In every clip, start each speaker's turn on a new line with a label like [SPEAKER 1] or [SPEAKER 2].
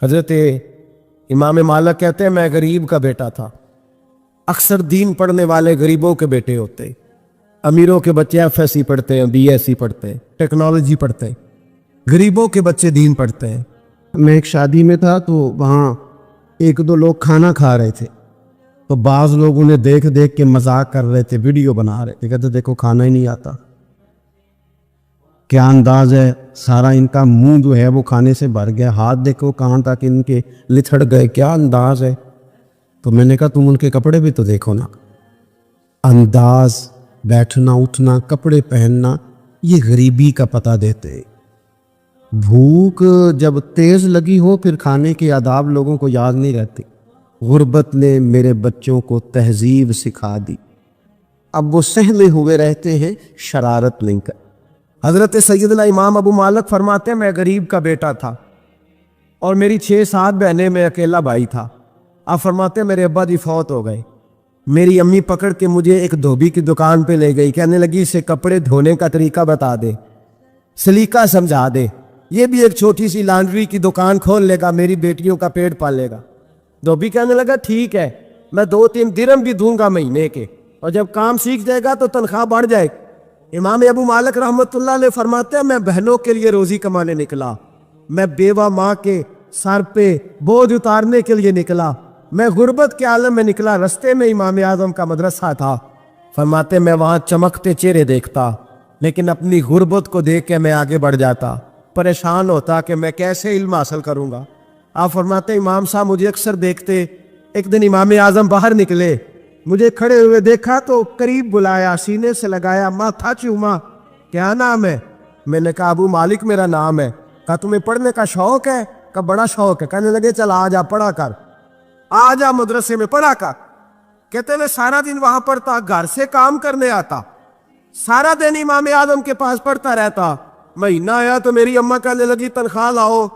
[SPEAKER 1] حضرت امام مالک کہتے ہیں میں غریب کا بیٹا تھا. اکثر دین پڑھنے والے غریبوں کے بیٹے ہوتے, امیروں کے بچے ایف ایس سی پڑھتے ہیں, بی ایس سی پڑھتے ہیں, ٹیکنالوجی پڑھتے ہیں, غریبوں کے بچے دین پڑھتے ہیں. میں ایک شادی میں تھا تو وہاں ایک دو لوگ کھانا کھا رہے تھے, تو بعض لوگ انہیں دیکھ دیکھ کے مذاق کر رہے تھے, ویڈیو بنا رہے تھے, کہتے دیکھو کھانا ہی نہیں آتا, کیا انداز ہے, سارا ان کا منہ جو ہے وہ کھانے سے بھر گیا, ہاتھ دیکھو کہاں تک ان کے لتھڑ گئے, کیا انداز ہے. تو میں نے کہا تم ان کے کپڑے بھی تو دیکھو نا, انداز, بیٹھنا اٹھنا, کپڑے پہننا, یہ غریبی کا پتہ دیتے. بھوک جب تیز لگی ہو پھر کھانے کے آداب لوگوں کو یاد نہیں رہتے. غربت نے میرے بچوں کو تہذیب سکھا دی, اب وہ سہلے ہوئے رہتے ہیں شرارت نہیں کر. حضرت سیدنا امام ابو مالک فرماتے ہیں میں غریب کا بیٹا تھا اور میری 6-7 بہنیں, میں اکیلا بھائی تھا. آپ فرماتے ہیں میرے ابا جی فوت ہو گئے. میری امی پکڑ کے مجھے ایک دھوبی کی دکان پہ لے گئی, کہنے لگی اسے کپڑے دھونے کا طریقہ بتا دے, سلیقہ سمجھا دے, یہ بھی ایک چھوٹی سی لانڈری کی دکان کھول لے گا, میری بیٹیوں کا پیٹ پال لے گا. دھوبی کہنے لگا ٹھیک ہے, میں 2-3 درہم بھی دوں گا مہینے کے, اور جب کام سیکھ جائے گا تو تنخواہ بڑھ جائے. امام ابو مالک رحمۃ اللہ علیہ فرماتے ہیں میں بہنوں کے لیے روزی کمانے نکلا, میں بیوہ ماں کے سر پہ بوجھ اتارنے کے لیے نکلا, میں غربت کے عالم میں نکلا. رستے میں امام اعظم کا مدرسہ تھا. فرماتے میں وہاں چمکتے چہرے دیکھتا, لیکن اپنی غربت کو دیکھ کے میں آگے بڑھ جاتا, پریشان ہوتا کہ میں کیسے علم حاصل کروں گا. آپ فرماتے امام صاحب مجھے اکثر دیکھتے. ایک دن امام اعظم باہر نکلے, مجھے کھڑے ہوئے دیکھا تو قریب بلایا, سینے سے لگایا, ماتھا چوما, کیا نام ہے؟ میں نے کہا ابو مالک میرا نام ہے. کہا تمہیں پڑھنے کا شوق ہے؟ کہا بڑا شوق ہے. کہنے لگے چل آ جا پڑھا کر, آ جا مدرسے میں پڑھا کر. کہتے میں سارا دن وہاں پڑھتا, گھر سے کام کرنے آتا, سارا دن امام اعظم کے پاس پڑھتا رہتا. مہینہ آیا تو میری اماں کہنے لگی تنخواہ لاؤ.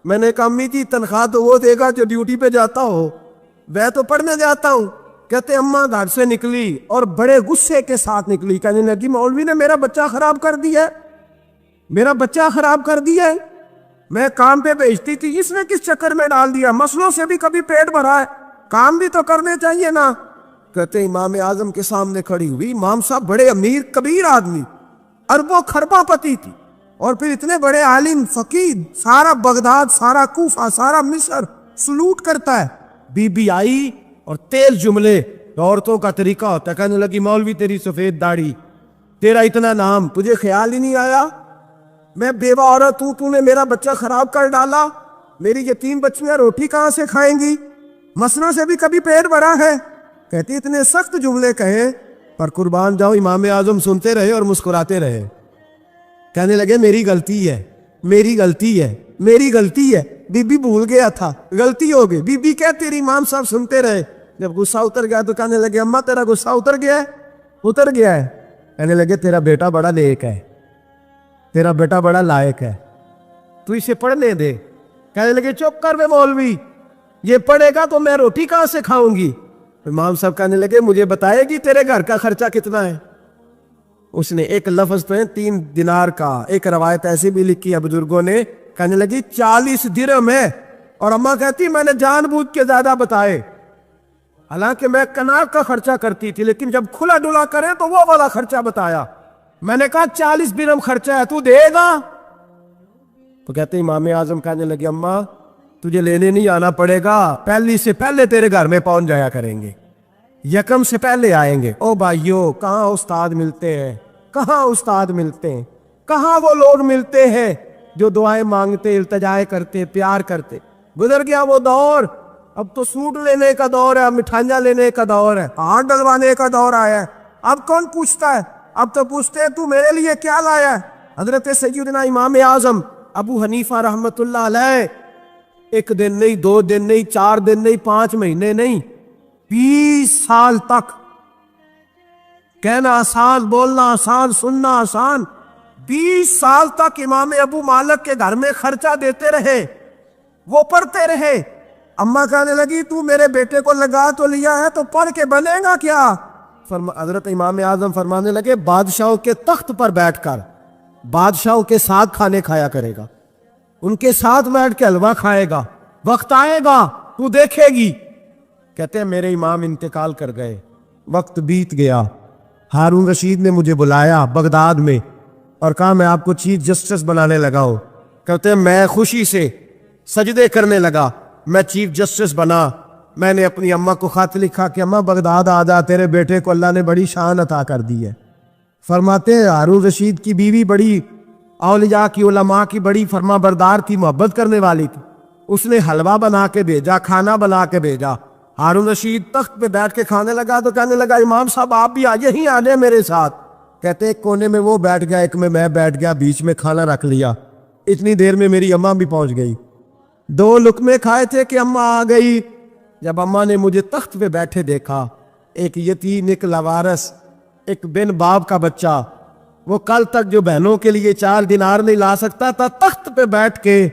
[SPEAKER 1] میں نے کہا امی جی تنخواہ تو وہ دے گا جو ڈیوٹی پہ جاتا ہو, میں تو پڑھنے جاتا ہوں. کہتے اماں گھر سے نکلی اور بڑے غصے کے ساتھ نکلی, کہنے لگی مولوی نے میرا بچہ خراب کر دیا ہے, میرا بچہ خراب کر دیا ہے, میں کام پہ بھیجتی تھی, اس نے کس چکر میں ڈال دیا, مسئلوں سے بھی کبھی پیٹ بھرا ہے, کام بھی تو کرنے چاہیے نا. کہتے امام اعظم کے سامنے کھڑی ہوئی, امام صاحب بڑے امیر کبیر آدمی, اربوں خربوں پتی تھی, اور پھر اتنے بڑے عالم فقیر, سارا بغداد, سارا کوفہ, سارا مصر سلوٹ کرتا ہے. بی بی آئی اور تیز جملے, عورتوں کا طریقہ ہوتا ہے. کہنے لگی مولوی تیری سفید داڑھی, تیرا اتنا نام, تجھے خیال ہی نہیں آیا میں بیوہ عورت ہوں, تو نے میرا بچہ خراب کر ڈالا, میری یتیم بچیاں روٹی کہاں سے کھائیں گی, مسئلوں سے بھی کبھی پیٹ بھرا ہے. کہتی اتنے سخت جملے کہے پر قربان جاؤ امام اعظم سنتے رہے اور مسکراتے رہے. کہنے لگے میری غلطی ہے, میری غلطی ہے, میری غلطی ہے, بی بی بھول گیا تھا, غلطی ہو گئی. بی بی کہتے رہی, امام صاحب سنتے رہے. جب غصہ اتر گیا تو کہنے لگے اماں تیرا غصہ اتر گیا ہے؟ اتر گیا ہے. کہنے لگے تیرا بیٹا بڑا نیک ہے, تیرا بیٹا بڑا لائق ہے, تو اسے پڑھنے دے. کہنے لگے چپ کر بے مولوی, یہ پڑھے گا تو میں روٹی کہاں سے کھاؤں گی. امام صاحب کہنے لگے مجھے بتائے گی تیرے گھر کا خرچہ کتنا ہے. اس نے ایک لفظ تو ہے 3 دینار کا, ایک روایت ایسی بھی لکھی ہے بزرگوں نے, کہنے لگی 40 درہم ہے. اور اماں کہتی میں نے جان بوجھ کے زیادہ بتائے, حالانکہ میں کنار کا خرچہ کرتی تھی, لیکن جب کھلا ڈلا کرے تو وہ والا خرچہ بتایا. میں نے کہا 40 درہم خرچہ ہے, تو دے گا؟ تو کہتے امام اعظم کہنے لگے اماں تجھے لینے نہیں آنا پڑے گا, پہلی سے پہلے تیرے گھر میں پہنچ جایا کریں گے, یکم سے پہلے آئیں گے. او بھائیو کہاں استاد ملتے ہیں, کہاں استاد ملتے ہیں, کہاں وہ لوگ ملتے ہیں جو دعائیں مانگتے, التجائے کرتے, پیار کرتے. گزر گیا وہ دور, اب تو سوٹ لینے کا دور ہے, مٹھائیاں لینے کا دور ہے, ہاتھ ڈلوانے کا دور آیا ہے. اب کون پوچھتا ہے, اب تو پوچھتے ہیں تو میرے لیے کیا لایا ہے. حضرت سیدنا امام اعظم ابو حنیفہ رحمۃ اللہ علیہ 1 دن نہیں, 2 دن نہیں, 4 دن نہیں, 5 مہینے نہیں, 20 سال تک, کہنا آسان, بولنا آسان, سننا آسان, 20 سال تک امام ابو مالک کے گھر میں خرچہ دیتے رہے, وہ پڑھتے رہے. اماں کہنے لگی تو میرے بیٹے کو لگا تو لیا ہے تو پڑھ کے بنے گا کیا. حضرت امام اعظم فرمانے لگے بادشاہوں کے تخت پر بیٹھ کر بادشاہوں کے ساتھ کھانے کھایا کرے گا. ان کے ساتھ بیٹھ کے حلوہ کھائے گا, وقت آئے گا تو دیکھے گی. کہتے ہیں میرے امام انتقال کر گئے, وقت بیت گیا. ہارون رشید نے مجھے بلایا بغداد میں اور کہا میں آپ کو چیف جسٹس بنانے لگا ہوں. کہتے ہیں میں خوشی سے سجدے کرنے لگا, میں چیف جسٹس بنا. میں نے اپنی اماں کو خط لکھا کہ اماں بغداد آ جا, تیرے بیٹے کو اللہ نے بڑی شان عطا کر دی ہے. فرماتے ہیں ہارون رشید کی بیوی بڑی اولیاء کی علماء کی بڑی فرما بردار تھی, محبت کرنے والی تھی. اس نے حلوہ بنا کے بھیجا, کھانا بنا کے بھیجا. ہارون رشید تخت پہ بیٹھ کے کھانے لگا تو کہنے لگا امام صاحب آپ بھی یہیں آ جائیں میرے ساتھ. کہتے ایک کونے میں وہ بیٹھ گیا, ایک میں بیٹھ گیا, بیچ میں کھانا رکھ لیا. اتنی دیر میں میری اماں بھی پہنچ گئی. 2 لقمے کھائے تھے کہ اماں آ گئی. جب اماں نے مجھے تخت پہ بیٹھے دیکھا, ایک یتیم, ایک لاوارث, ایک بن باپ کا بچہ, وہ کل تک جو بہنوں کے لیے 4 دینار نہیں لا سکتا تھا, تخت پہ بیٹھ کے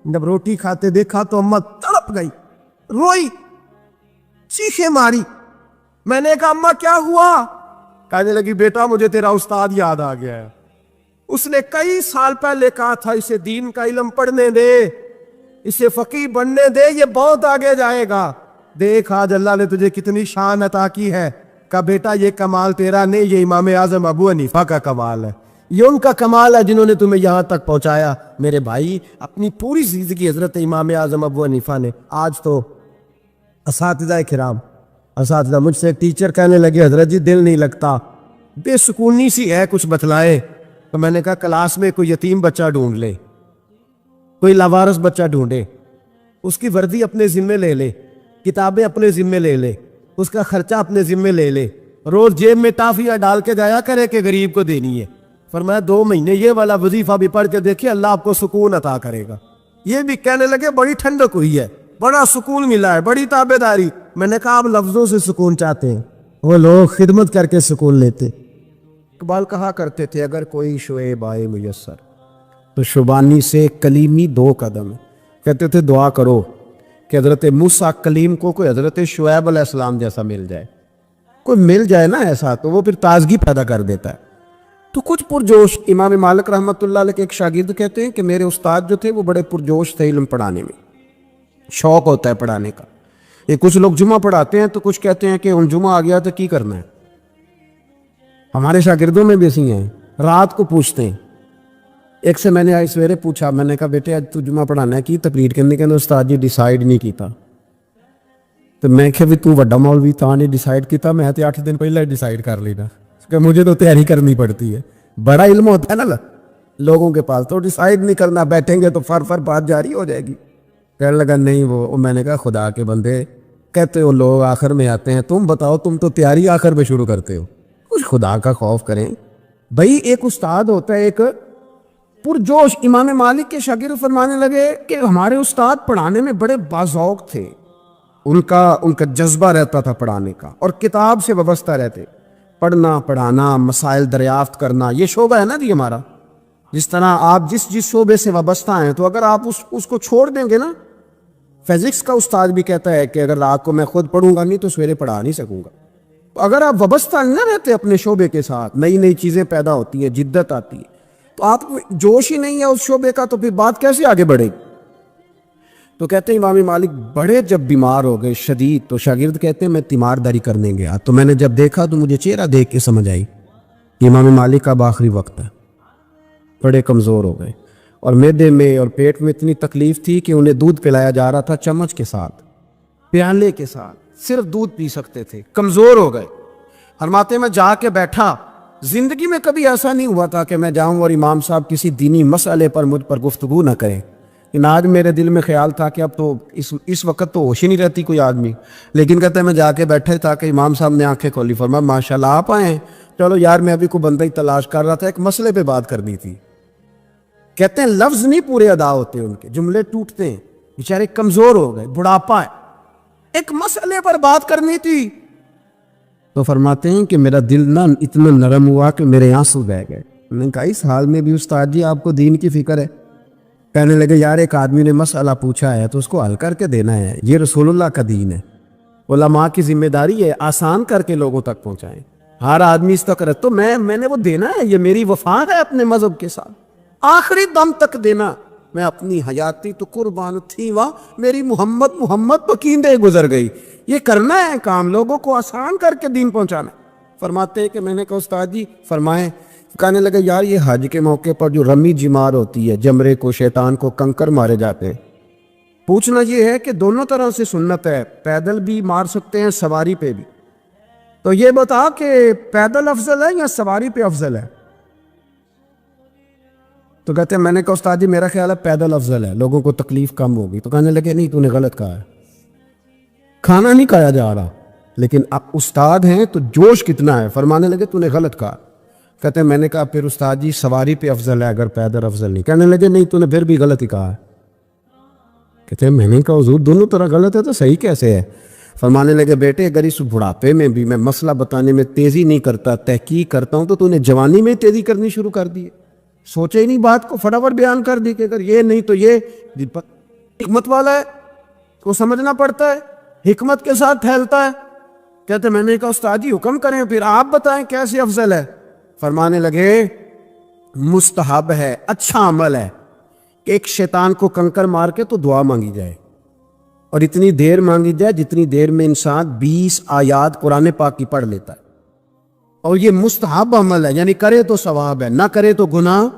[SPEAKER 1] جب روٹی کھاتے دیکھا تو اماں تڑپ گئی, روئی, چیخیں ماری. میں نے کہا اماں کیا ہوا؟ کہنے لگی بیٹا مجھے تیرا استاد یاد آ گیا ہے. اس نے کئی سال پہلے کہا تھا اسے دین کا علم پڑھنے دے, اسے فقیہ بننے دے, یہ بہت آگے جائے گا. دیکھ آج اللہ نے تجھے کتنی شان عطا کی ہے. کہا بیٹا یہ کمال تیرا نہیں, یہ امام اعظم ابو حنیفہ کا کمال ہے, یہ ان کا کمال ہے جنہوں نے تمہیں یہاں تک پہنچایا. میرے بھائی اپنی پوری زندگی حضرت امام اعظم ابو حنیفہ نے. آج تو اساتذہ کرام, اساتذہ مجھ سے ایک ٹیچر کہنے لگے حضرت جی دل نہیں لگتا, بے سکونی سی ہے, کچھ بتلائے. تو میں نے کہا کلاس میں کوئی یتیم بچہ ڈھونڈ لے, کوئی لاوارث بچہ ڈھونڈے, اس کی وردی اپنے ذمے لے لے, کتابیں اپنے ذمے لے لے, اس کا خرچہ اپنے ذمے لے لے, روز جیب میں ٹافیاں ڈال کے جایا کرے کہ غریب کو دینی ہے. فرمایا 2 مہینے یہ والا وظیفہ بھی پڑھ کے دیکھیں, اللہ آپ کو سکون عطا کرے گا. یہ بھی کہنے لگے بڑی ٹھنڈک ہوئی ہے, بڑا سکون ملا ہے, بڑی تابعداری. میں نے کہا آپ لفظوں سے سکون چاہتے ہیں, وہ لوگ خدمت کر کے سکون لیتے. اقبال کہا کرتے تھے اگر کوئی شعیب آئے میسر تو شبانی سے کلیمی 2 قدم. کہتے تھے دعا کرو کہ حضرت موسیٰ کلیم کو کوئی حضرت شعیب علیہ السلام جیسا مل جائے. کوئی مل جائے نا ایسا تو وہ پھر تازگی پیدا کر دیتا ہے. تو کچھ پرجوش امام مالک رحمۃ اللہ علیہ کے ایک شاگرد کہتے ہیں کہ میرے استاد جو تھے وہ بڑے پرجوش تھے علم پڑھانے میں, شوق ہوتا ہے پڑھانے کا. یہ کچھ لوگ جمعہ پڑھاتے ہیں تو کچھ کہتے ہیں کہ ان جمعہ آ گیا تو کی کرنا ہے. ہمارے شاگردوں میں بھی ایسی ہیں, رات کو پوچھتے ہیں. ایک سے میں نے آج سویرے پوچھا, میں نے کہا بیٹے آج تو جمعہ پڑھانا ہے کی تقریر کرنے کے استاد جی ڈیسائیڈ نہیں کیتا. تو میں کہ بھی تو وڈا مولوی تاں نہیں ڈیسائیڈ کیتا, میں تے 8 دن پہلے ڈیسائیڈ کر لینا کہ مجھے تو تیاری کرنی پڑتی ہے. بڑا علم ہوتا ہے نا لوگوں کے پاس, تو ڈیسائیڈ نہیں کرنا, بیٹھیں گے تو فر بات جاری ہو جائے گی. کہنے لگا نہیں وہ میں نے کہا خدا کے بندے کہتے ہو لوگ آخر میں آتے ہیں, تم بتاؤ تم تو تیاری آخر میں شروع کرتے ہو. کچھ خدا کا خوف کریں بھائی. ایک استاد ہوتا ہے ایک پرجوش. امام مالک کے شاگرد فرمانے لگے کہ ہمارے استاد پڑھانے میں بڑے باذوق تھے, ان کا جذبہ رہتا تھا پڑھانے کا, اور کتاب سے وابستہ رہتے. پڑھنا پڑھانا مسائل دریافت کرنا یہ شعبہ ہے نا جی ہمارا. جس طرح آپ جس شعبے سے وابستہ ہیں تو اگر آپ اس کو چھوڑ دیں گے نا, فزکس کا استاد بھی کہتا ہے کہ اگر رات کو میں خود پڑھوں گا نہیں تو سویرے پڑھا نہیں سکوں گا. اگر آپ وابستہ نہ رہتے اپنے شعبے کے ساتھ, نئی نئی چیزیں پیدا ہوتی ہیں, جدت آتی ہے, تو آپ کو جوش ہی نہیں ہے اس شعبے کا, تو پھر بات کیسے آگے بڑھے گی. تو کہتے ہیں امام مالک بڑے جب بیمار ہو گئے شدید, تو شاگرد کہتے ہیں میں تیمارداری کرنے گیا, تو میں نے جب دیکھا تو مجھے چہرہ دیکھ کے سمجھ آئی کہ امام مالک کا آخری وقت ہے. بڑے کمزور ہو گئے اور معدے میں اور پیٹ میں اتنی تکلیف تھی کہ انہیں دودھ پلایا جا رہا تھا چمچ کے ساتھ, پیالے کے ساتھ, صرف دودھ پی سکتے تھے, کمزور ہو گئے. فرماتے میں جا کے بیٹھا, زندگی میں کبھی ایسا نہیں ہوا تھا کہ میں جاؤں اور امام صاحب کسی دینی مسئلے پر مجھ پر گفتگو نہ کریں. آج میرے دل میں خیال تھا کہ اب تو اس وقت تو ہوش ہی نہیں رہتی کوئی آدمی, لیکن کہتے ہیں میں جا کے بیٹھے تھا کہ امام صاحب نے آنکھیں کھولی, فرمایا ماشاءاللہ آپ آئے ہیں, چلو یار میں ابھی کوئی بندہ ہی تلاش کر رہا تھا, ایک مسئلے پہ بات کرنی تھی. کہتے ہیں لفظ نہیں پورے ادا ہوتے, ان کے جملے ٹوٹتے ہیں, بیچارے کمزور ہو گئے, بڑھاپا ہے, ایک مسئلے پر بات کرنی تھی. تو فرماتے ہیں کہ میرا دل نہ اتنا نرم ہوا کہ میرے آنسو بہہ گئے. میں نے کہا اس حال میں بھی استاد جی آپ کو دین کی فکر ہے. کہنے لگے یار ایک آدمی نے مسئلہ پوچھا ہے تو اس کو حل کر کے دینا ہے, یہ رسول اللہ کا دین ہے, علماء کی ذمہ داری ہے آسان کر کے لوگوں تک پہنچائیں. ہر آدمی اس تک رہتا, تو میں نے وہ دینا ہے, یہ میری وفا ہے اپنے مذہب کے ساتھ, آخری دم تک دینا. میں اپنی حیاتی تو قربان تھی وہاں میری محمد پکیندے گزر گئی. یہ کرنا ہے کام، لوگوں کو آسان کر کے دین پہنچانا. فرماتے ہیں کہ میں نے کہا استاد جی فرمائیں. کہنے لگے یار یہ حج کے موقع پر جو رمی جمار ہوتی ہے، جمرے کو شیطان کو کنکر مارے جاتے ہیں، پوچھنا یہ ہے کہ دونوں طرح سے سنت ہے، پیدل بھی مار سکتے ہیں سواری پہ بھی، تو یہ بتا کہ پیدل افضل ہے یا سواری پہ افضل ہے؟ تو کہتے ہیں میں نے کہا استاد جی میرا خیال ہے پیدل افضل ہے، لوگوں کو تکلیف کم ہوگی. تو کہنے لگے نہیں تو نے غلط کہا ہے، کھانا نہیں کھایا جا رہا، لیکن اب استاد ہیں تو جوش کتنا ہے. فرمانے لگے تو نے غلط کہا. کہتے ہیں میں نے کہا پھر استاد جی سواری پہ افضل ہے اگر پیدل افضل نہیں. کہنے لگے نہیں تو نے پھر بھی غلط ہی کہا ہے. کہتے ہیں میں نے کہا حضور دونوں طرح غلط ہے تو صحیح کیسے ہے؟ فرمانے لگے بیٹے اگر اس بڑھاپے میں بھی میں مسئلہ بتانے میں تیزی نہیں کرتا، تحقیق کرتا ہوں، تو نے جوانی میں تیزی کرنی شروع کر دی ہے. سوچے ہی نہیں بات کو، فٹافٹ بیان کر دی کہ اگر یہ نہیں تو یہ. حکمت والا ہے کو سمجھنا پڑتا ہے، حکمت کے ساتھ پھیلتا ہے. کہتے میں نے کہا استاد جی حکم کریں پھر آپ بتائیں کیسے افضل ہے. فرمانے لگے مستحب ہے، اچھا عمل ہے کہ ایک شیطان کو کنکر مار کے تو دعا مانگی جائے، اور اتنی دیر مانگی جائے جتنی دیر میں انسان 20 آیات قرآن پاک کی پڑھ لیتا ہے. اور یہ مستحب عمل ہے، یعنی کرے تو ثواب ہے، نہ کرے تو گناہ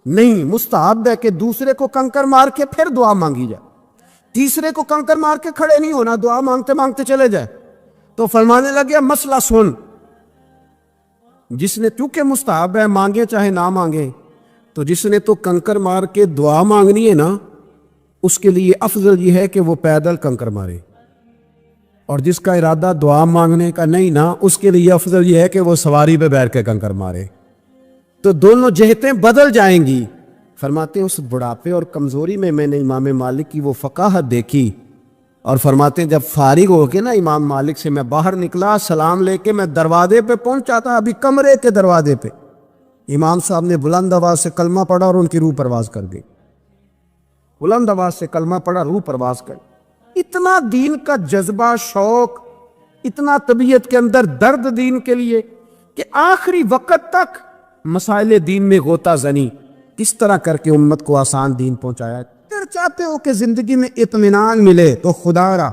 [SPEAKER 1] نہیں. مستحب ہے کہ دوسرے کو کنکر مار کے پھر دعا مانگی جائے، تیسرے کو کنکر مار کے کھڑے نہیں ہونا، دعا مانگتے مانگتے چلے جائے. تو فرمانے لگے مسئلہ سن، جس نے چونکہ مستحب ہے مانگے چاہے نہ مانگے، تو جس نے تو کنکر مار کے دعا مانگنی ہے نا، اس کے لیے افضل یہ ہے کہ وہ پیدل کنکر مارے، اور جس کا ارادہ دعا مانگنے کا نہیں نا، اس کے لیے افضل یہ ہے کہ وہ سواری پہ بیٹھ کے کنکر مارے. تو دونوں جہتیں بدل جائیں گی. فرماتے ہیں اس بڑھاپے اور کمزوری میں میں نے امام مالک کی وہ فقاہت دیکھی، اور فرماتے ہیں جب فارغ ہو کے نا امام مالک سے میں باہر نکلا، سلام لے کے میں دروازے پہ پہنچا تھا، ابھی کمرے کے دروازے پہ امام صاحب نے بلند آواز سے کلمہ پڑھا اور ان کی روح پرواز کر گئی. بلند آواز سے کلمہ پڑھا، روح پرواز کر. اتنا دین کا جذبہ، شوق، اتنا طبیعت کے اندر درد دین کے لیے کہ آخری وقت تک مسائل دین میں غوطہ زنی کس طرح کر کے امت کو آسان دین پہنچایا. اگر چاہتے ہو کہ زندگی میں اطمینان ملے تو خدا را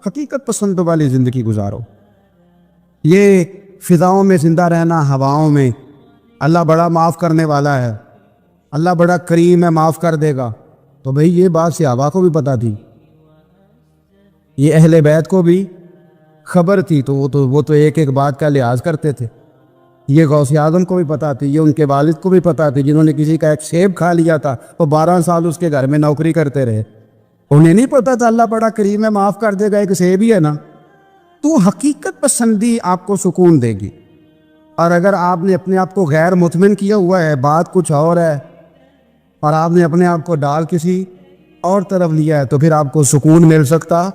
[SPEAKER 1] حقیقت پسند والی زندگی گزارو. یہ فضاؤں میں زندہ رہنا، ہواؤں میں، اللہ بڑا معاف کرنے والا ہے، اللہ بڑا کریم ہے، معاف کر دے گا، تو بھئی یہ بات صحابہ کو بھی پتا تھی، یہ اہل بیت کو بھی خبر تھی، تو وہ تو ایک ایک بات کا لحاظ کرتے تھے. یہ غوث اعظم کو بھی پتا تھی، یہ ان کے والد کو بھی پتا تھی، جنہوں نے کسی کا ایک سیب کھا لیا تھا وہ 12 سال اس کے گھر میں نوکری کرتے رہے. انہیں نہیں پتا تھا اللہ بڑا کریم ہے، معاف کر دے گا، ایک سیب ہی ہے نا. تو حقیقت پسندی آپ کو سکون دے گی. اور اگر آپ نے اپنے آپ کو غیر مطمئن کیا ہوا ہے، بات کچھ اور ہے، اور آپ نے اپنے آپ کو ڈال کسی اور طرف لیا ہے، تو پھر آپ کو سکون مل سکتا.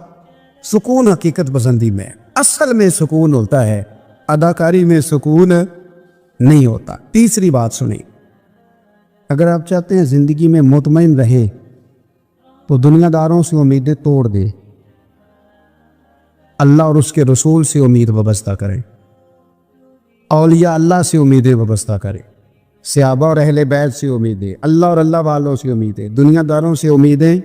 [SPEAKER 1] سکون حقیقت پسندی میں، اصل میں سکون ہوتا ہے، اداکاری میں سکون نہیں ہوتا. تیسری بات سنیں، اگر آپ چاہتے ہیں زندگی میں مطمئن رہیں تو دنیا داروں سے امیدیں توڑ دیں، اللہ اور اس کے رسول سے امید وابستہ کریں، اولیاء اللہ سے امیدیں وابستہ کریں، صحابہ اور اہل بیت سے امیدیں، اللہ اور اللہ والوں سے امیدیں، دنیا داروں سے امیدیں.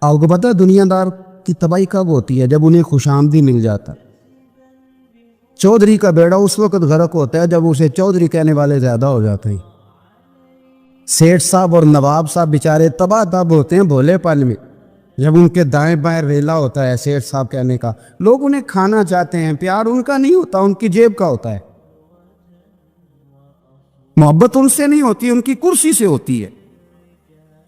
[SPEAKER 1] آپ کو پتہ ہے دنیا دار کی تباہی کب ہوتی ہے؟ جب انہیں خوش آمدی مل جاتا. چودھری کا بیڑا اس وقت غرق ہوتا ہے جب اسے چودھری کہنے والے زیادہ ہو جاتے ہیں. سیٹھ صاحب اور نواب صاحب بیچارے تباہ تب ہوتے ہیں بھولے پل میں، جب ان کے دائیں بائیں ریلا ہوتا ہے سیٹھ صاحب کہنے کا. لوگ انہیں کھانا چاہتے ہیں، پیار ان کا نہیں ہوتا، ان کی جیب کا ہوتا ہے. محبت ان سے نہیں ہوتی، ان کی کرسی سے ہوتی ہے.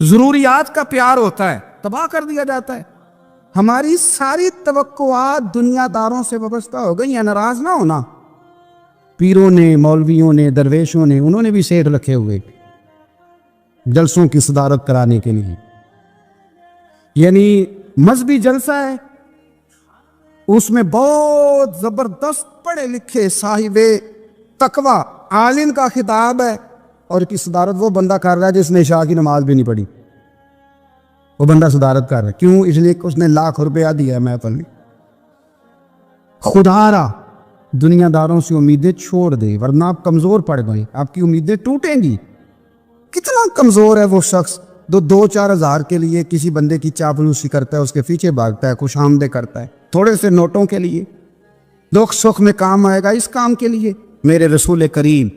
[SPEAKER 1] ضروریات کا پیار ہوتا ہے، تباہ کر دیا جاتا ہے. ہماری ساری توقعات دنیا داروں سے وابستہ ہو گئی ہیں. ناراض نہ ہونا، پیروں نے، مولویوں نے، درویشوں نے، انہوں نے بھی سیٹ رکھے ہوئے جلسوں کی صدارت کرانے کے لیے. یعنی مذہبی جلسہ ہے، اس میں بہت زبردست پڑھے لکھے صاحب تقوی عالم کا خطاب ہے، اور کی صدارت وہ بندہ کر رہا ہے جس نے عشاء کی نماز بھی نہیں پڑھی. وہ بندہ صدارت کر رہا ہے، کیوں؟ اس لیے کہ اس نے لاکھ روپیہ دیا ہے محفل میں. خدا را دنیا داروں سے امیدیں چھوڑ دے، ورنہ آپ کمزور پڑ گئے، آپ کی امیدیں ٹوٹیں گی. کتنا کمزور ہے وہ شخص جو 2-4 ہزار کے لیے کسی بندے کی چاپلوسی کرتا ہے، اس کے پیچھے بھاگتا ہے، خوش آمدیں کرتا ہے تھوڑے سے نوٹوں کے لیے، دکھ سکھ میں کام آئے گا اس کام کے لیے۔ میرے رسول کریم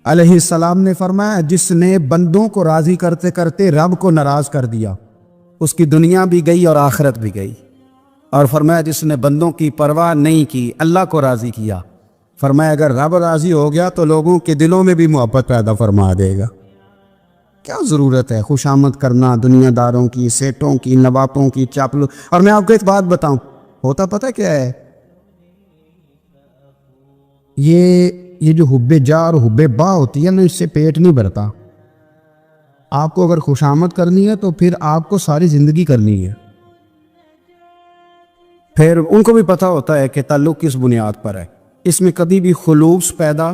[SPEAKER 1] علیہ السلام نے فرمایا جس نے بندوں کو راضی کرتے کرتے رب کو ناراض کر دیا اس کی دنیا بھی گئی اور آخرت بھی گئی، اور فرمایا جس نے بندوں کی پرواہ نہیں کی اللہ کو راضی کیا، فرمایا اگر رب راضی ہو گیا تو لوگوں کے دلوں میں بھی محبت پیدا فرما دے گا۔ کیا ضرورت ہے خوش آمد کرنا دنیا داروں کی، سیٹوں کی، نوابوں کی، چاپلو۔ اور میں آپ کو ایک بات بتاؤں، ہوتا پتہ کیا ہے، یہ جو حب جا اور حب با ہوتی ہے نا، اس سے پیٹ نہیں بھرتا۔ آپ کو اگر خوش آمد کرنی ہے تو پھر آپ کو ساری زندگی کرنی ہے۔ پھر ان کو بھی پتہ ہوتا ہے کہ تعلق کس بنیاد پر ہے، اس میں کبھی بھی خلوص پیدا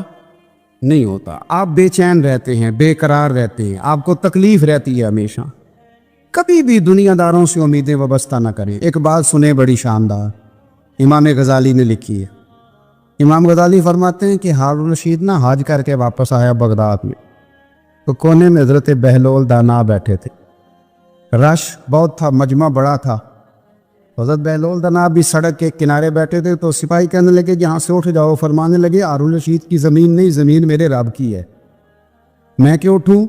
[SPEAKER 1] نہیں ہوتا۔ آپ بے چین رہتے ہیں، بے قرار رہتے ہیں، آپ کو تکلیف رہتی ہے ہمیشہ۔ کبھی بھی دنیا داروں سے امیدیں وابستہ نہ کریں۔ ایک بات سنیں بڑی شاندار، امام غزالی نے لکھی ہے۔ امام غزالی فرماتے ہیں کہ ہارون رشید نہ حج کر کے واپس آیا بغداد میں، تو کونے میں حضرت بہلول دانا بیٹھے تھے، رش بہت تھا، مجمع بڑا تھا۔ حضرت بہلول دانا بھی سڑک کے کنارے بیٹھے تھے، تو سپاہی کہنے لگے یہاں سے اٹھ جاؤ، فرمانے لگے ہارون رشید کی زمین نہیں، زمین میرے رب کی ہے، میں کیوں اٹھوں؟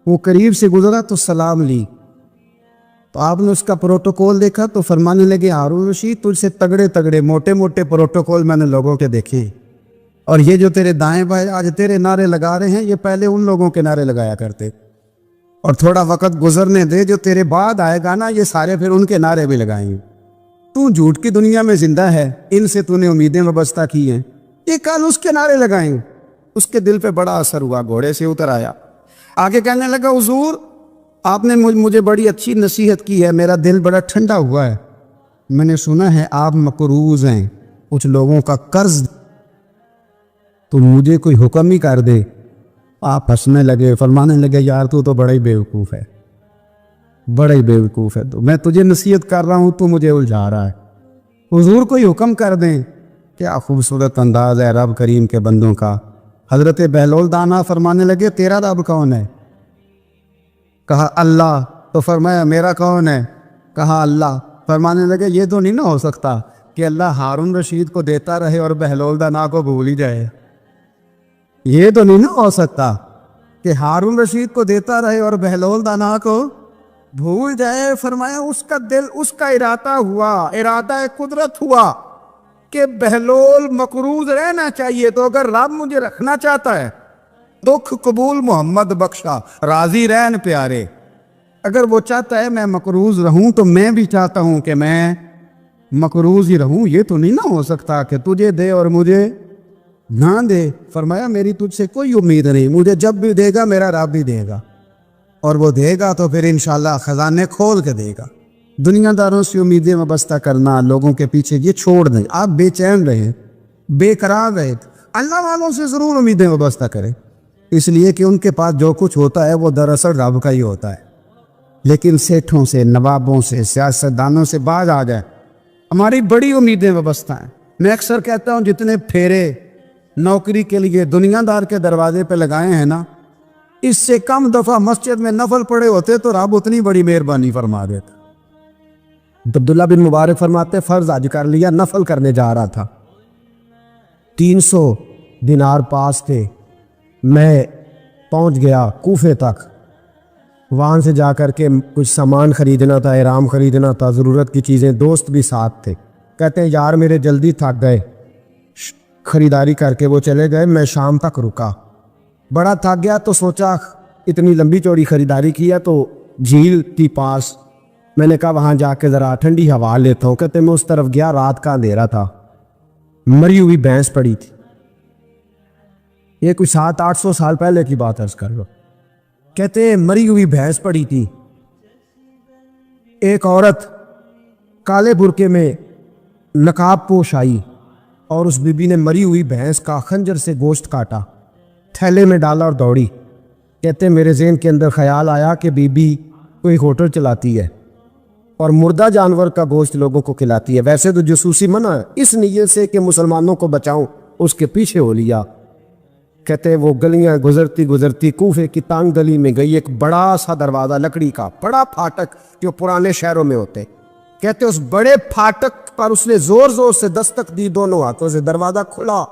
[SPEAKER 1] وہ قریب سے گزرا تو سلام لی، تو آپ نے اس کا پروٹوکول دیکھا تو فرمانے لگے ہارون رشید تجھ سے تگڑے تگڑے موٹے موٹے پروٹوکول میں نے لوگوں کے دیکھے، اور یہ جو تیرے دائیں بائیں آج تیرے نعرے لگا رہے ہیں یہ پہلے ان لوگوں کے نعرے لگایا کرتے، اور تھوڑا وقت گزرنے دے، جو تیرے بعد آئے گا نا یہ سارے پھر ان کے نعرے بھی لگائیں گے۔ تو جھوٹ کی دنیا میں زندہ ہے، ان سے تو نے امیدیں وابستہ کی ہیں، یہ کل اس کے نعرے لگائیں گے۔ اس کے دل پہ بڑا اثر ہوا، گھوڑے سے اتر آیا، آگے کہنے لگا حضور آپ نے مجھے بڑی اچھی نصیحت کی ہے، میرا دل بڑا ٹھنڈا ہوا ہے، میں نے سنا ہے آپ مقروض ہیں کچھ لوگوں کا قرض، تو مجھے کوئی حکم ہی کر دے۔ آپ ہنسنے لگے، فرمانے لگے یار تو بڑا ہی بیوقوف ہے، بڑا ہی بیوقوف ہے، تو میں تجھے نصیحت کر رہا ہوں تو مجھے الجھا رہا ہے، حضور کوئی حکم کر دیں۔ کیا خوبصورت انداز ہے رب کریم کے بندوں کا۔ حضرت بہلول دانا فرمانے لگے تیرا رب کون ہے؟ کہا اللہ، تو فرمایا میرا کون ہے؟ کہا اللہ۔ فرمانے لگے یہ تو نہیں نہ ہو سکتا کہ اللہ ہارون رشید کو دیتا رہے اور بہلول دانا کو بھول ہی جائے، یہ تو نہیں نہ ہو سکتا کہ ہارون رشید کو دیتا رہے اور بہلول دانا کو بھول جائے۔ فرمایا اس کا دل، اس کا ارادہ ہوا، ارادہ قدرت ہوا کہ بہلول مقروض رہنا چاہیے، تو اگر رب مجھے رکھنا چاہتا ہے دکھ قبول محمد بخشا، راضی رہن پیارے، اگر وہ چاہتا ہے میں مقروض رہوں تو میں بھی چاہتا ہوں کہ میں مقروض ہی رہوں، یہ تو نہیں نہ ہو سکتا کہ تجھے دے اور مجھے نہ دے۔ فرمایا میری تجھ سے کوئی امید نہیں، مجھے جب بھی دے گا میرا رب بھی دے گا، اور وہ دے گا تو پھر انشاءاللہ خزانے کھول کے دے گا۔ دنیا داروں سے امیدیں وابستہ کرنا، لوگوں کے پیچھے، یہ چھوڑ دیں۔ آپ بے چین رہیں، بے قرار رہیں، اللہ والوں سے ضرور امیدیں وابستہ کریں، اس لیے کہ ان کے پاس جو کچھ ہوتا ہے وہ دراصل رب کا ہی ہوتا ہے۔ لیکن سیٹھوں سے، نوابوں سے، سیاستدانوں سے باز آ جائے، ہماری بڑی امیدیں وابستہ ہیں۔ میں اکثر کہتا ہوں جتنے پھیرے نوکری کے لیے دنیا دار کے دروازے پہ لگائے ہیں نا، اس سے کم دفعہ مسجد میں نفل پڑے ہوتے تو رب اتنی بڑی مہربانی فرما دیتا۔ عبداللہ بن مبارک فرماتے فرض حج کر لیا، نفل کرنے جا رہا تھا، 300 دینار پاس تھے، میں پہنچ گیا کوفے تک، وہاں سے جا کر کے کچھ سامان خریدنا تھا، احرام خریدنا تھا، ضرورت کی چیزیں، دوست بھی ساتھ تھے، کہتے ہیں یار میرے جلدی تھک گئے، خریداری کر کے وہ چلے گئے، میں شام تک رکا، بڑا تھک گیا تو سوچا اتنی لمبی چوڑی خریداری کی ہے تو جھیل کی پاس، میں نے کہا وہاں جا کے ذرا ٹھنڈی ہوا لیتا ہوں۔ کہتے میں اس طرف گیا، رات کا اندھیرا تھا، مری ہوئی بھینس پڑی تھی، یہ کچھ 700-800 سال پہلے کی بات عرض کر لو، کہتے مری ہوئی بھینس پڑی تھی، ایک عورت کالے برقعے میں نقاب پوش آئی اور اس بی بی نے مری ہوئی بھینس کا خنجر سے گوشت کاٹا، تھیلے میں ڈالا اور دوڑی۔ کہتے میرے ذہن کے اندر خیال آیا کہ بی بی کوئی ہوٹل چلاتی ہے اور مردہ جانور کا گوشت لوگوں کو کھلاتی ہے، ویسے تو جاسوسی منع ہے، اس نیت سے کہ مسلمانوں کو بچاؤں اس کے پیچھے ہو لیا۔ کہتے ہیں وہ گلیاں گزرتی گزرتی کوفے کی تانگ گلی میں گئی، ایک بڑا سا دروازہ لکڑی کا، بڑا پھاٹک جو پرانے شہروں میں ہوتے، کہتے اس بڑے پھاٹک پر اس نے زور زور سے دستک دی، دونوں ہاتھوں سے دروازہ کھلا،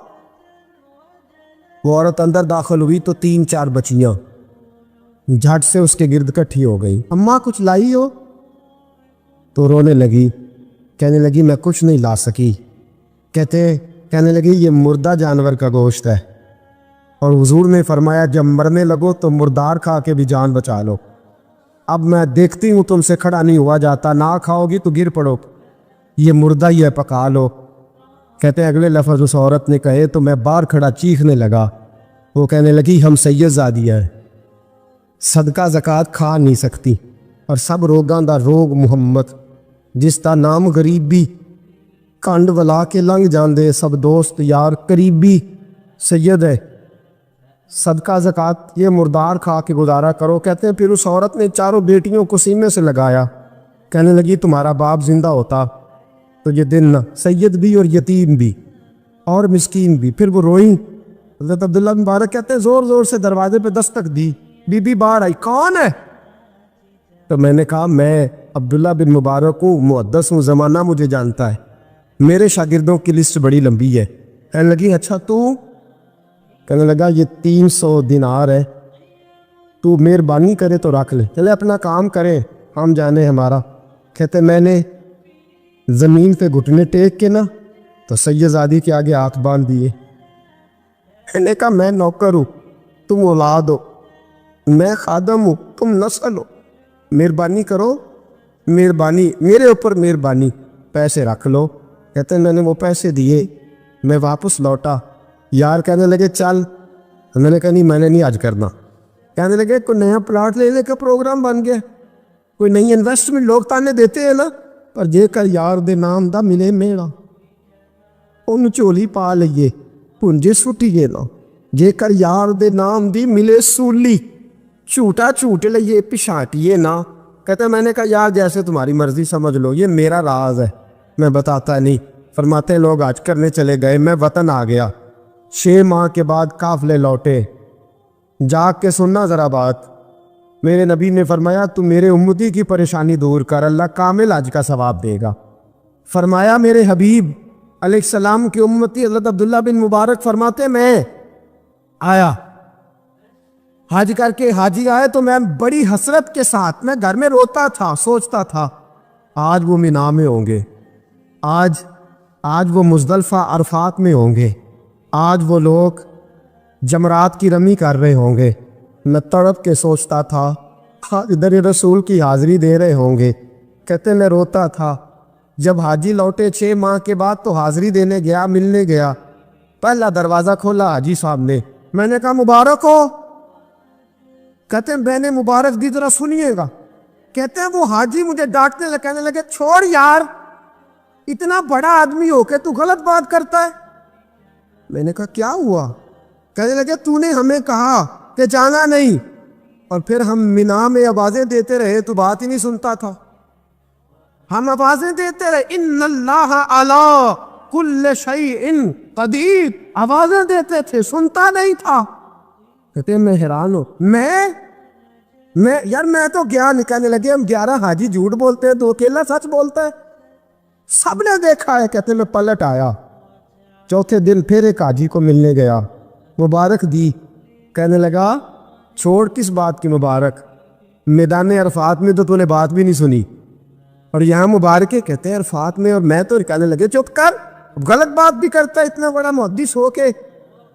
[SPEAKER 1] وہ عورت اندر داخل ہوئی تو 3-4 بچیاں جھٹ سے اس کے گرد کٹھی ہو گئی، اماں کچھ لائی ہو؟ تو رونے لگی، کہنے لگی میں کچھ نہیں لا سکی، کہنے لگی یہ مردہ جانور کا گوشت ہے، اور حضور نے فرمایا جب مرنے لگو تو مردار کھا کے بھی جان بچا لو، اب میں دیکھتی ہوں تم سے کھڑا نہیں ہوا جاتا، نہ کھاؤ گی تو گر پڑو، یہ مردہ ہی ہے پکا لو۔ کہتے ہیں اگلے لفظ اس عورت نے کہے تو میں باہر کھڑا چیخنے لگا، وہ کہنے لگی ہم سید زادیہ ہیں، صدقہ زکوٰۃ کھا نہیں سکتی، اور سب روگاں دا روگ محمد، جس دا نام غریبی، کنڈ ولا کے لنگ جاندے سب دوست یار قریبی، سید ہے، صدقہ زکوٰۃ یہ مردار کھا کے گزارا کرو۔ کہتے ہیں پھر اس عورت نے چاروں بیٹیوں کو سینے سے لگایا، کہنے لگی تمہارا باپ زندہ ہوتا تو یہ دن نہ، سید بھی اور یتیم بھی اور مسکین بھی۔ پھر وہ روئیں، حضرت عبداللہ مبارک کہتے ہیں زور زور سے دروازے پہ دستک دی، بی بی باہر آئی، کون ہے؟ تو میں نے کہا میں عبداللہ بن مبارک ہوں، محدث ہوں، زمانہ مجھے جانتا ہے، میرے شاگردوں کی لسٹ بڑی لمبی ہے۔ کہنے لگی اچھا تو؟ کہنے لگا یہ 300 دینار ہے، تو مہربانی کرے تو رکھ لے، چلے اپنا کام کرے ہم جانے ہمارا۔ کہتے میں نے زمین پہ گھٹنے ٹیک کے نا تو سید زادی کے آگے ہاتھ باندھ دیے، میں نے کہا میں نوکر ہوں، تم اولاد ہو، میں خادم ہوں، تم نسل ہو، مہربانی کرو، مہربانی میرے اوپر مہربانی، پیسے رکھ لو۔ کہتے ہیں میں نے وہ پیسے دیے، میں واپس لوٹا، یار کہنے لگے چل، میں نے کہا نہیں میں نے نہیں آج کرنا۔ کہنے لگے کوئی نیا پلاٹ لینے کا پروگرام بن گیا، کوئی نئی انویسٹمنٹ، لوگ تانے دیتے ہیں نا، پر جے کر یار دے نام دا ملے میڑا، ان چولی پا لئیے پونجے سٹیے نا، جے کر یار دے نام دی ملے سولی، چھوٹا چھوٹ لئیے پچھاٹیے نا۔ کہتے ہیں میں نے کہا یار جیسے تمہاری مرضی سمجھ لو، یہ میرا راز ہے، میں بتاتا نہیں۔ فرماتے ہیں لوگ حج کرنے چلے گئے، میں وطن آ گیا، 6 ماہ کے بعد قافلے لوٹے، جاگ کے سننا ذرا بات، میرے نبی نے فرمایا تو میرے امتی کی پریشانی دور کر، اللہ کامل حج کا ثواب دے گا۔ فرمایا میرے حبیب علیہ السلام کی امتی حضرت عبداللہ بن مبارک فرماتے میں آیا حج کر کے، حاجی آئے تو میں بڑی حسرت کے ساتھ، میں گھر میں روتا تھا، سوچتا تھا آج وہ مینا میں ہوں گے، آج وہ مزدلفہ عرفات میں ہوں گے، آج وہ لوگ جمرات کی رمی کر رہے ہوں گے، میں تڑپ کے سوچتا تھا آج ادھر رسول کی حاضری دے رہے ہوں گے۔ کہتے میں روتا تھا، جب حاجی لوٹے 6 ماہ کے بعد تو حاضری دینے گیا، ملنے گیا، پہلا دروازہ کھولا حاجی صاحب نے، میں نے کہا مبارک ہو؟ کہتے ہیں میں نے مبارک دی، ذرا سنیے گا۔ کہتے ہیں وہ حاجی مجھے ڈانٹنے لگے، کہنے لگے چھوڑ یار، اتنا بڑا آدمی ہو کے تو غلط بات کرتا ہے۔ میں نے کہا کیا ہوا؟ کہنے لگے تو نے ہمیں کہا کہ جانا نہیں، اور پھر ہم مینا میں آوازیں دیتے رہے تو بات ہی نہیں سنتا تھا، ہم آوازیں دیتے رہے ان اللہ علی کل شیء قدیر، آوازیں دیتے تھے، سنتا نہیں تھا۔ کہتے ہیں میں حیران ہوں، میں تو گیا نہیں۔ کہنے لگے ہم 11 حاجی جھوٹ بولتے ہیں، 2 اکیلا سچ بولتا ہے، سب نے دیکھا ہے۔ کہتے میں پلٹ آیا، چوتھے دن پھر ایک حاجی کو ملنے گیا، مبارک دی، کہنے لگا چھوڑ کس بات کی مبارک، میدان عرفات میں تو نے بات بھی نہیں سنی، اور یہاں مبارکیں کہتے ہیں عرفات میں، اور میں تو کہنے لگے چپ کر، غلط بات بھی کرتا ہے اتنا بڑا محدث ہو کے۔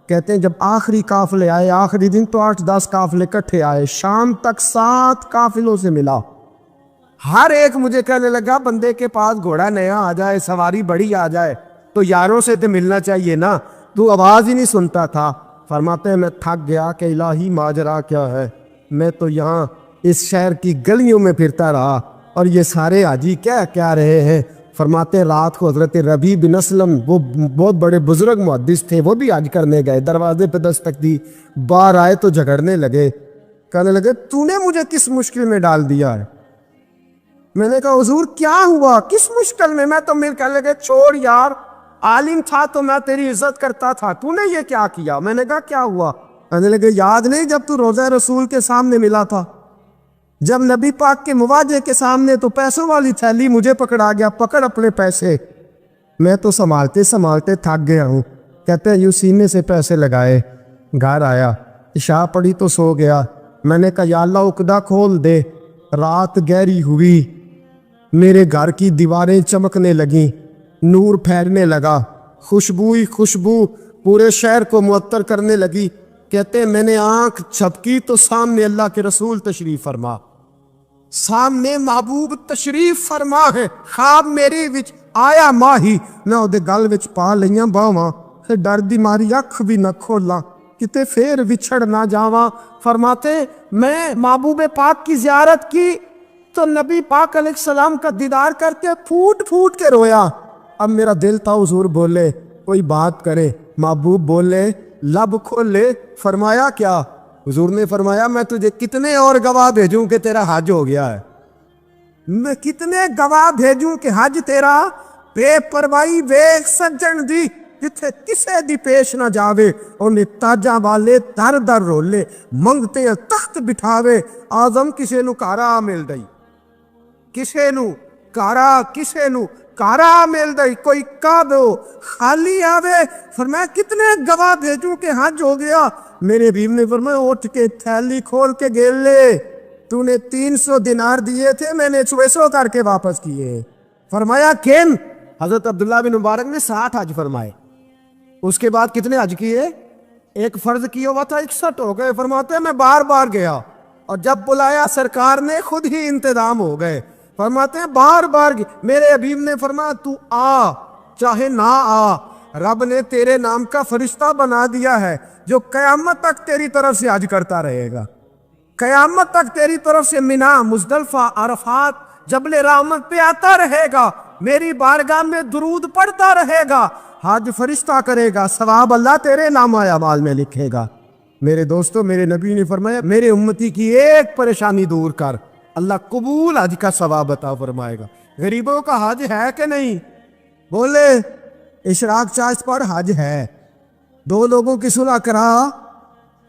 [SPEAKER 1] کہتے ہیں جب آخری قافلے آئے، آخری دن تو 8-10 قافلے کٹھے آئے، شام تک 7 قافلوں سے ملا، ہر ایک مجھے کہنے لگا بندے کے پاس گھوڑا نیا آ جائے، سواری بڑی آ جائے تو یاروں سے تو ملنا چاہیے نا، تو آواز ہی نہیں سنتا تھا۔ فرماتے ہیں میں تھک گیا کہ الہی ماجرا کیا ہے، میں تو یہاں اس شہر کی گلیوں میں پھرتا رہا اور یہ سارے حاجی کیا رہے ہیں۔ فرماتے ہیں رات کو حضرت ربیع بن اسلم، وہ بہت بڑے بزرگ محدث تھے، وہ بھی حج کرنے گئے، دروازے پہ دستک دی، باہر آئے تو جھگڑنے لگے، کہنے لگے تو نے مجھے کس مشکل میں ڈال دیا ہے؟ میں نے کہا حضور کیا ہوا، کس مشکل میں؟ میں تو کہنے لگے چھوڑ یار، عالم تھا تو میں تیری عزت کرتا تھا، تو نے یہ کیا کیا؟ میں نے کہا کیا ہوا؟ کہنے لگے یاد نہیں جب تو روضہ رسول کے سامنے ملا تھا، جب نبی پاک کے مواجہ کے سامنے تو پیسوں والی تھیلی مجھے پکڑا گیا، پکڑ اپنے پیسے، میں تو سنبھالتے سنبھالتے تھک گیا ہوں۔ کہتے ہیں یوں سینے سے پیسے لگائے، گھر آیا، عشاء پڑھی تو سو گیا۔ میں نے کہا یا اللہ عقدہ کھول دے۔ رات گہری ہوئی، میرے گھر کی دیواریں چمکنے لگیں، نور پھیلنے لگا، خوشبو ہی خوشبو پورے شہر کو معطر کرنے لگی۔ کہتے ہیں میں نے آنکھ جھپکی تو سامنے اللہ کے رسول تشریف فرما، سامنے محبوب تشریف فرما ہے۔ خواب میرے وچ آیا ماہی، میں اودے گل وچ پا لئیاں باواں، تے ڈر دی ماری اکھ بھی نہ کھولاں کتے پھر وچھڑ نہ جاواں۔ فرماتے میں محبوب پاک کی زیارت کی تو نبی پاک علیہ السلام کا دیدار کر کے پھوٹ پھوٹ کے رویا۔ اب میرا دل تھا حضور بولے کوئی بات کرے، محبوب بولے لب کھولے۔ فرمایا کیا؟ حضور نے فرمایا میں تجھے کتنے اور گواہ بھیجوں کہ تیرا حج ہو گیا ہے، میں کتنے گواہ بھیجوں کہ حج تیرا بے پرواہی بے سجن دی جتھے کسے دی پیش نہ جاوے، انہیں تاجاں والے در در رولے، منگتے ہیں تخت بٹھاوے، آزم کسے نو کارا مل دئی، کسے نو کارا، کسے نو کارا مل دئی، کوئی کا دو خالی آوے۔ فرمایا کتنے گواہ بھیجوں کہ حج ہو گیا۔ میرے حبیب نے فرمایا اٹھ کے تھیلی کھول کے گیل لے، تو نے 300 دینار دیے تھے، میں نے 600 کر کے واپس کیے۔ فرمایا کن؟ حضرت عبداللہ بن مبارک نے 60 حج فرمائے، اس کے بعد کتنے حج کیے؟ ایک فرض کیا ہوا تھا 61 ہو گئے۔ فرماتے ہیں میں بار بار گیا اور جب بلایا سرکار نے خود ہی انتظام ہو گئے۔ فرماتے ہیں بار بار میرے حبیب نے فرمایا تو آ چاہے نہ آ، رب نے تیرے نام کا فرشتہ بنا دیا ہے جو قیامت تک تیری طرف سے حج کرتا رہے گا، قیامت تک تیری طرف سے مینا، مزدلفہ، عرفات، جبل رحمت پہ آتا رہے گا، میری بارگاہ میں درود پڑھتا رہے گا، حج فرشتہ کرے گا، ثواب اللہ تیرے نام اعمال میں لکھے گا۔ میرے دوستو میرے نبی نے فرمایا میرے امتی کی ایک پریشانی دور کر، اللہ قبول حج کا ثواب عطا فرمائے گا۔ غریبوں کا حج ہے کہ نہیں؟ بولے اشراق چاشت پر حج ہے، دو لوگوں کی صلح کرا،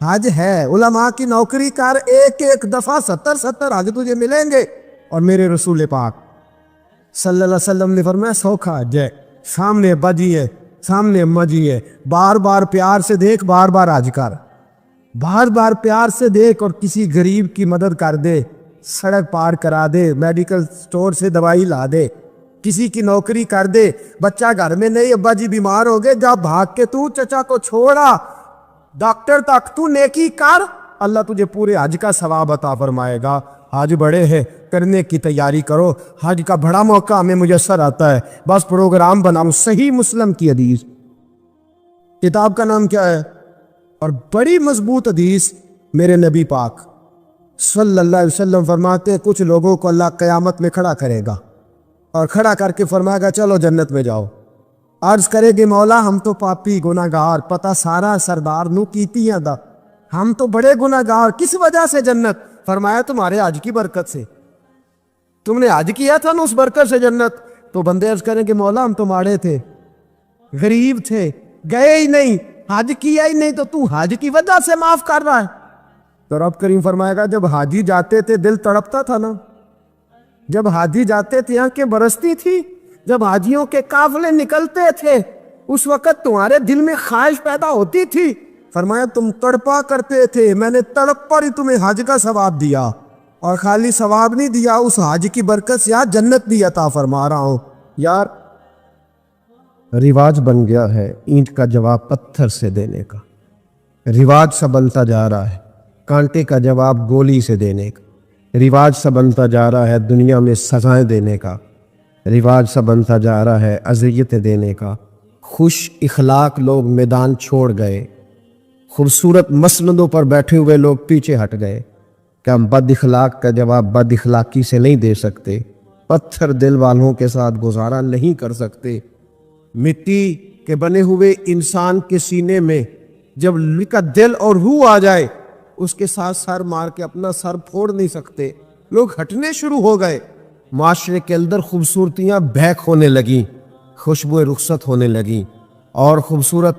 [SPEAKER 1] حج ہے، علماء کی نوکری کر، ایک ایک دفعہ 70 حج تجھے ملیں گے۔ اور میرے رسول پاک صلی اللہ علیہ وسلم نے فرمایا سوکھا حج ہے، سامنے بجی ہے، سامنے اما جی ہے، بار بار پیار سے دیکھ، بار بار حج کر، بار بار پیار سے دیکھ، اور کسی غریب کی مدد کر دے، سڑک پار کرا دے، میڈیکل سٹور سے دوائی لا دے، کسی کی نوکری کر دے، بچہ گھر میں نہیں، ابا جی بیمار ہو گئے، جا بھاگ کے تو چچا کو چھوڑا ڈاکٹر تک، تو نیکی کر، اللہ تجھے پورے حج کا ثواب عطا فرمائے گا۔ حج بڑے ہیں، کرنے کی تیاری کرو، حج کا بڑا موقع ہمیں میسر آتا ہے، بس پروگرام بناؤ۔ صحیح مسلم کی حدیث، کتاب کا نام کیا ہے؟ اور بڑی مضبوط حدیث، میرے نبی پاک صلی اللہ علیہ وسلم فرماتے ہیں کچھ لوگوں کو اللہ قیامت میں کھڑا کرے گا اور کھڑا کر کے فرمائے گا چلو جنت میں جاؤ۔ عرض کرے گی مولا ہم تو پاپی گناہ گار، پتہ سارا سردار نو کیتیاں دا، ہم تو بڑے گناہ گار، کس وجہ سے جنت؟ فرمایا تمہارے حج کی برکت سے، تم نے حج کیا تھا نا، اس برکت سے جنت۔ تو بندے عرض کریں کہ مولا ہم تو ماڑے تھے، غریب تھے، گئے ہی نہیں، حج کیا ہی نہیں، تو تو حج کی وجہ سے معاف کر رہا ہے؟ تو رب کریم فرمائے گا جب حاجی جاتے تھے دل تڑپتا تھا نا، جب حاجی جاتے تھے آنکھیں برستی تھی، جب حاجیوں کے قافلے نکلتے تھے اس وقت تمہارے دل میں خواہش پیدا ہوتی تھی۔ فرمایا تم تڑپا کرتے تھے، میں نے تڑپ پر ہی تمہیں حج کا ثواب دیا، اور خالی ثواب نہیں دیا، اس حج کی برکت سے آج جنت بھی عطا فرما رہا ہوں۔ یار رواج بن گیا ہے اینٹ کا جواب پتھر سے دینے کا، رواج سا بنتا جا رہا ہے کانٹے کا جواب گولی سے دینے کا، رواج سا بنتا جا رہا ہے دنیا میں سزائیں دینے کا، رواج سا بنتا جا رہا ہے اذیتیں دینے کا۔ خوش اخلاق لوگ میدان چھوڑ گئے، خوبصورت مسندوں پر بیٹھے ہوئے لوگ پیچھے ہٹ گئے کہ ہم بد اخلاق کا جواب بد اخلاقی سے نہیں دے سکتے، پتھر دل والوں کے ساتھ گزارا نہیں کر سکتے۔ مٹی کے بنے ہوئے انسان کے سینے میں جب لکا دل اور روح آ جائے اس کے ساتھ سر مار کے اپنا سر پھوڑ نہیں سکتے، لوگ ہٹنے شروع ہو گئے، معاشرے کے اندر خوبصورتیاں بہک ہونے لگیں، خوشبوئیں رخصت ہونے لگیں، اور خوبصورت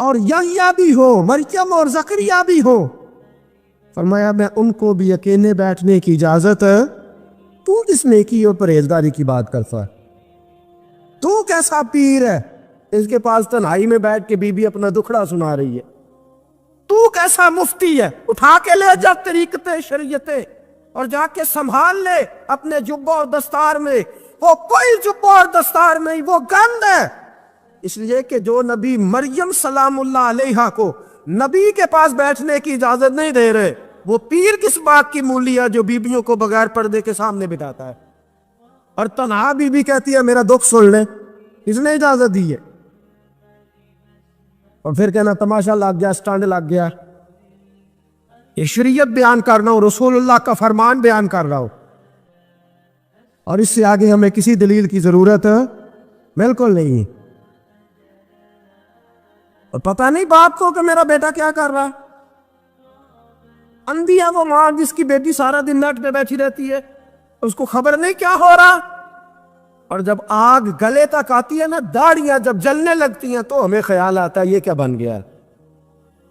[SPEAKER 1] اور یحییٰ بھی ہو، مریم اور زکریا بھی ہو، فرمایا میں ان کو بھی اکیلے بیٹھنے کی اجازت ہے۔ تو کس نیکی اور پرہیزگاری کی بات کرتا ہے؟ تو کیسا پیر ہے اس کے پاس تنہائی میں بیٹھ کے بی بی اپنا دکھڑا سنا رہی ہے؟ تو کیسا مفتی ہے؟ اٹھا کے لے جا طریقتیں شریعتیں اور جا کے سنبھال لے اپنے جبہ اور دستار میں۔ وہ کوئی جبہ اور دستار نہیں، وہ گند ہے، اس لیے کہ جو نبی مریم سلام اللہ علیہا کو نبی کے پاس بیٹھنے کی اجازت نہیں دے رہے، وہ پیر کس بات کی مولی ہے جو بیبیوں کو بغیر پردے کے سامنے بٹھاتا ہے؟ اور تنہا بی بی کہتی ہے میرا دکھ سن لے، کس نے اجازت دی ہے؟ اور پھر کہنا تماشا لگ گیا، سٹانڈ لگ گیا۔ یہ شریعت بیان کر رہا ہوں، رسول اللہ کا فرمان بیان کر رہا ہوں، اور اس سے آگے ہمیں کسی دلیل کی ضرورت بالکل نہیں۔ اور پتہ نہیں باپ کو کہ میرا بیٹا کیا کر رہا ہے؟ اندھی ہے وہ ماں جس کی بیٹی سارا دن نیٹ پہ بیٹھی رہتی ہے، اس کو خبر نہیں کیا ہو رہا۔ اور جب آگ گلے تک آتی ہے نا، داڑیاں جب جلنے لگتی ہیں تو ہمیں خیال آتا ہے یہ کیا بن گیا ہے۔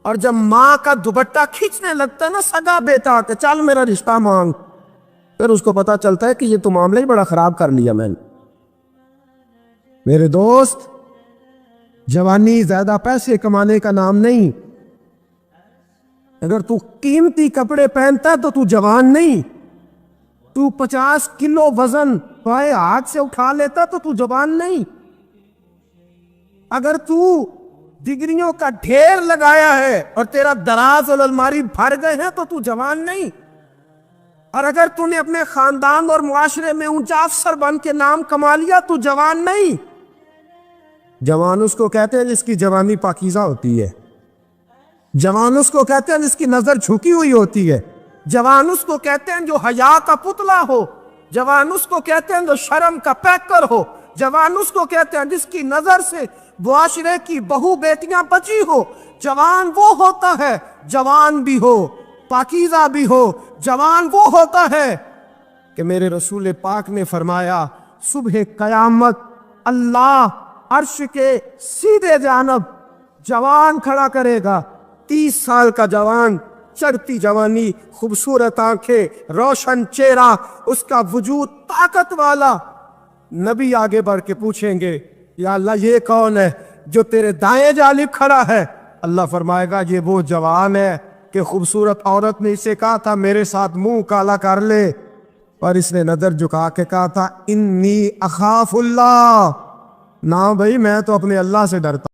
[SPEAKER 1] اور جب ماں کا دوپٹہ کھینچنے لگتا ہے نا سگا بیٹا کہ چل میرا رشتہ مانگ، پھر اس کو پتا چلتا ہے کہ یہ تو معاملہ ہی بڑا خراب کر لیا میں نے۔ میرے دوست، جوانی زیادہ پیسے کمانے کا نام نہیں۔ اگر تو قیمتی کپڑے پہنتا تو تو جوان نہیں۔ تو 50 کلو وزن پائے ہاتھ سے اٹھا لیتا تو تو جوان نہیں۔ اگر تو ڈگریوں کا ڈھیر لگایا ہے اور تیرا دراز اور الماری بھر گئے ہیں تو تو جوان نہیں۔ اور اگر تو نے اپنے خاندان اور معاشرے میں اونچا افسر بن کے نام کما لیا تو جوان نہیں۔ جوان اس کو کہتے ہیں جس کی جوانی پاکیزہ ہوتی ہے، جوان اس کو کہتے ہیں جس کی نظر جھکی ہوئی ہوتی ہے، جوان اس کو کہتے ہیں جو حیا کا پتلا ہو، جوان اس کو کہتے ہیں جو شرم کا پیکر ہو، جوان اس کو کہتے ہیں جس کی نظر سے معاشرے کی بہو بیٹیاں بچی ہو۔ جوان وہ ہوتا ہے، جوان بھی ہو پاکیزہ بھی ہو، جوان وہ ہوتا ہے کہ میرے رسول پاک نے فرمایا صبح قیامت اللہ عرش کے سیدھے جانب جوان کھڑا کرے گا، 30 سال کا جوان، چڑھتی جوانی، خوبصورت آنکھیں، روشن چہرہ، اس کا وجود طاقت والا۔ نبی آگے بڑھ کے پوچھیں گے یا اللہ یہ کون ہے جو تیرے دائیں جانب کھڑا ہے؟ اللہ فرمائے گا یہ وہ جوان ہے کہ خوبصورت عورت نے اسے کہا تھا میرے ساتھ منہ کالا کر لے، اور اس نے نظر جھکا کے کہا تھا انی اخاف اللہ، نہ بھائی میں تو اپنے اللہ سے ڈرتا